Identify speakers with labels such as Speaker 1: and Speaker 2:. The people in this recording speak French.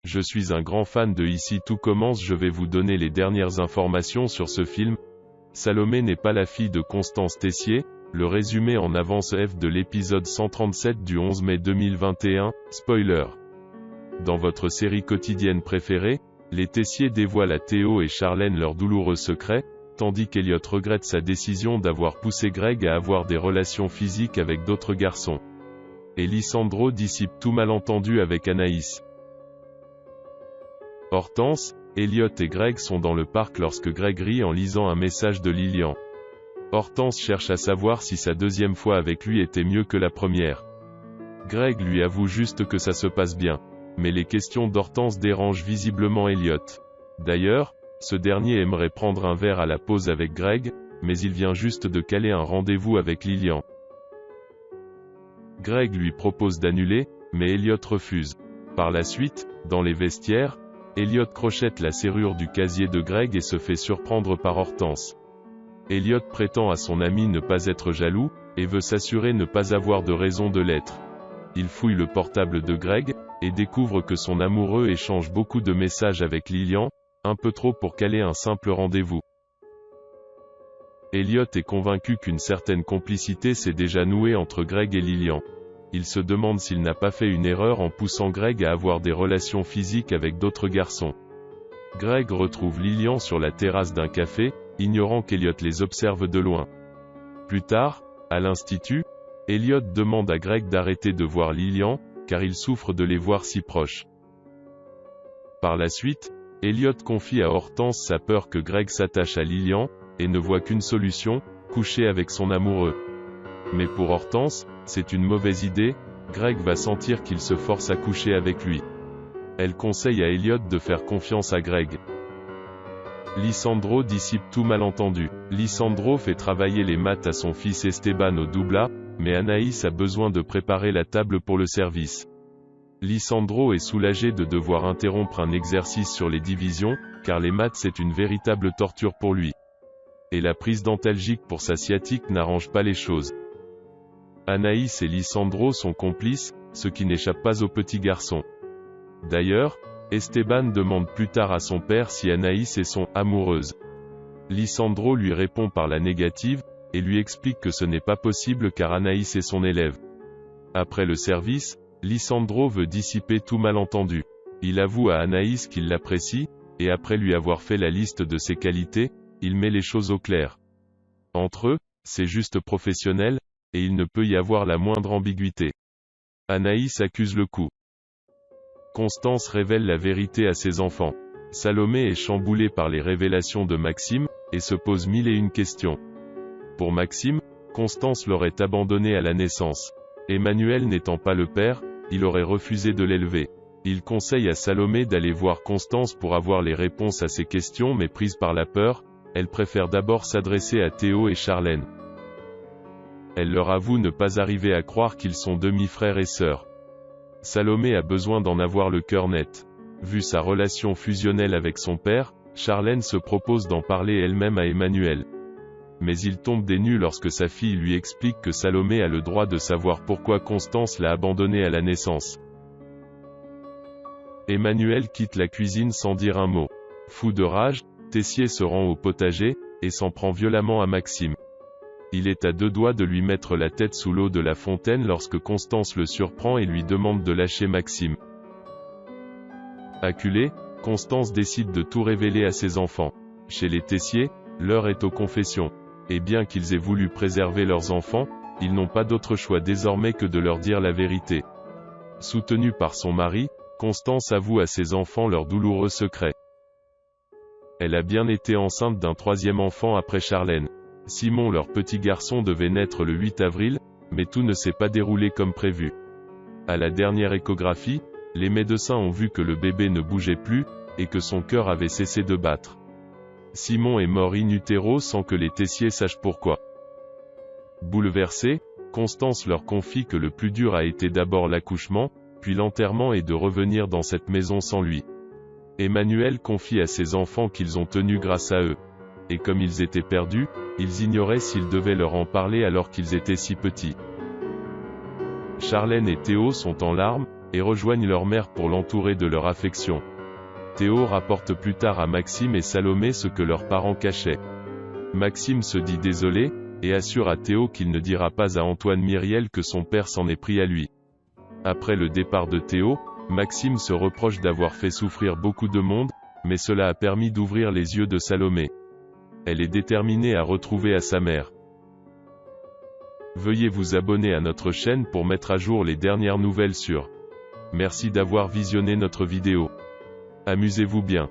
Speaker 1: je suis un grand fan de Ici tout commence. Je vais vous donner les dernières informations sur ce film. Salomé n'est pas la fille de Constance Tessier, le résumé en avance F de l'épisode 137 du 11 mai 2021, spoiler. Dans votre série quotidienne préférée, les Tessier dévoilent à Théo et Charlène leurs douloureux secrets, tandis qu'Elliot regrette sa décision d'avoir poussé Greg à avoir des relations physiques avec d'autres garçons. Et Lisandro dissipe tout malentendu avec Anaïs. Hortense, Elliot et Greg sont dans le parc lorsque Greg rit en lisant un message de Lilian. Hortense cherche à savoir si sa deuxième fois avec lui était mieux que la première. Greg lui avoue juste que ça se passe bien. Mais les questions d'Hortense dérangent visiblement Elliot. D'ailleurs, ce dernier aimerait prendre un verre à la pause avec Greg, mais il vient juste de caler un rendez-vous avec Lilian. Greg lui propose d'annuler, mais Elliot refuse. Par la suite, dans les vestiaires, Elliot crochette la serrure du casier de Greg et se fait surprendre par Hortense. Elliot prétend à son ami ne pas être jaloux, et veut s'assurer ne pas avoir de raison de l'être. Il fouille le portable de Greg, et découvre que son amoureux échange beaucoup de messages avec Lilian, un peu trop pour caler un simple rendez-vous. Elliot est convaincu qu'une certaine complicité s'est déjà nouée entre Greg et Lilian. Il se demande s'il n'a pas fait une erreur en poussant Greg à avoir des relations physiques avec d'autres garçons. Greg retrouve Lilian sur la terrasse d'un café, ignorant qu'Elliot les observe de loin. Plus tard, à l'institut, Elliot demande à Greg d'arrêter de voir Lilian, car il souffre de les voir si proches. Par la suite, Elliot confie à Hortense sa peur que Greg s'attache à Lilian, et ne voit qu'une solution, coucher avec son amoureux. Mais pour Hortense, c'est une mauvaise idée, Greg va sentir qu'il se force à coucher avec lui. Elle conseille à Elliot de faire confiance à Greg. Lisandro dissipe tout malentendu. Lisandro fait travailler les maths à son fils Esteban au double A, mais Anaïs a besoin de préparer la table pour le service. Lisandro est soulagé de devoir interrompre un exercice sur les divisions, car les maths c'est une véritable torture pour lui. Et la prise d'antalgique pour sa sciatique n'arrange pas les choses. Anaïs et Lisandro sont complices, ce qui n'échappe pas au petit garçon. D'ailleurs, Esteban demande plus tard à son père si Anaïs est son « amoureuse ». Lisandro lui répond par la négative, et lui explique que ce n'est pas possible car Anaïs est son élève. Après le service, Lisandro veut dissiper tout malentendu. Il avoue à Anaïs qu'il l'apprécie, et après lui avoir fait la liste de ses qualités, il met les choses au clair. Entre eux, c'est juste professionnel, et il ne peut y avoir la moindre ambiguïté. Anaïs accuse le coup. Constance révèle la vérité à ses enfants. Salomé est chamboulée par les révélations de Maxime, et se pose mille et une questions. Pour Maxime, Constance l'aurait abandonné à la naissance. Emmanuel n'étant pas le père, il aurait refusé de l'élever. Il conseille à Salomé d'aller voir Constance pour avoir les réponses à ses questions mais prise par la peur, elle préfère d'abord s'adresser à Théo et Charlène. Elle leur avoue ne pas arriver à croire qu'ils sont demi-frères et sœurs. Salomé a besoin d'en avoir le cœur net. Vu sa relation fusionnelle avec son père, Charlène se propose d'en parler elle-même à Emmanuel. Mais il tombe des nues lorsque sa fille lui explique que Salomé a le droit de savoir pourquoi Constance l'a abandonné à la naissance. Emmanuel quitte la cuisine sans dire un mot. Fou de rage, Tessier se rend au potager, et s'en prend violemment à Maxime. Il est à deux doigts de lui mettre la tête sous l'eau de la fontaine lorsque Constance le surprend et lui demande de lâcher Maxime. Acculée, Constance décide de tout révéler à ses enfants. Chez les Tessier, l'heure est aux confessions. Et bien qu'ils aient voulu préserver leurs enfants, ils n'ont pas d'autre choix désormais que de leur dire la vérité. Soutenue par son mari, Constance avoue à ses enfants leurs douloureux secrets. Elle a bien été enceinte d'un troisième enfant après Charlène. Simon, leur petit garçon, devait naître le 8 avril, mais tout ne s'est pas déroulé comme prévu. À la dernière échographie, les médecins ont vu que le bébé ne bougeait plus, et que son cœur avait cessé de battre. Simon est mort in utero sans que les Tessier sachent pourquoi. Bouleversée, Constance leur confie que le plus dur a été d'abord l'accouchement, puis l'enterrement et de revenir dans cette maison sans lui. Emmanuel confie à ses enfants qu'ils ont tenu grâce à eux. Et comme ils étaient perdus, ils ignoraient s'ils devaient leur en parler alors qu'ils étaient si petits. Charlène et Théo sont en larmes, et rejoignent leur mère pour l'entourer de leur affection. Théo rapporte plus tard à Maxime et Salomé ce que leurs parents cachaient. Maxime se dit désolé, et assure à Théo qu'il ne dira pas à Antoine Myriel que son père s'en est pris à lui. Après le départ de Théo, Maxime se reproche d'avoir fait souffrir beaucoup de monde, mais cela a permis d'ouvrir les yeux de Salomé. Elle est déterminée à retrouver à sa mère. Veuillez vous abonner à notre chaîne pour mettre à jour les dernières nouvelles sur. Merci d'avoir visionné notre vidéo. Amusez-vous bien.